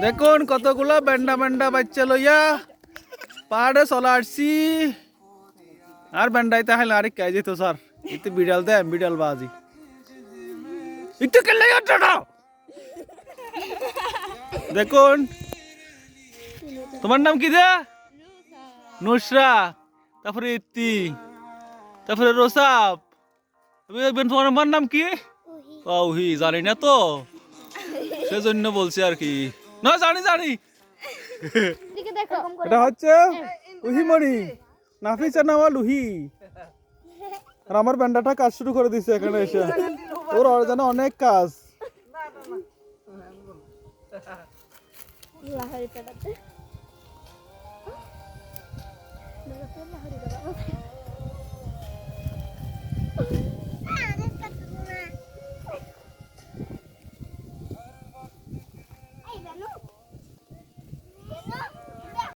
দেখুন কতগুলো বেন্ডা বেন্ডা বাচ্চা লইয়া পাহাড়ে চলে আসছি আর বেন্ডাইতে হাইলে আরেক কে যেত স্যার একটু বিড়াল দেন বিড়াল বাজি একটু কেলে দেখুন তোমার নাম কি দে নুসরা তারপরে ইতি তারপরে রোসাব তোমার নাম কি ওহি জানি না তো সেজন্য বলছি আর কি না জানি জানি এটা হচ্ছে উহিমণি নাফিসা নাওয়া লুহি আর আমার ব্যান্ডাটা কাজ শুরু করে দিচ্ছে এখানে এসে ওর জানা অনেক কাজ লাহারি পেটাতে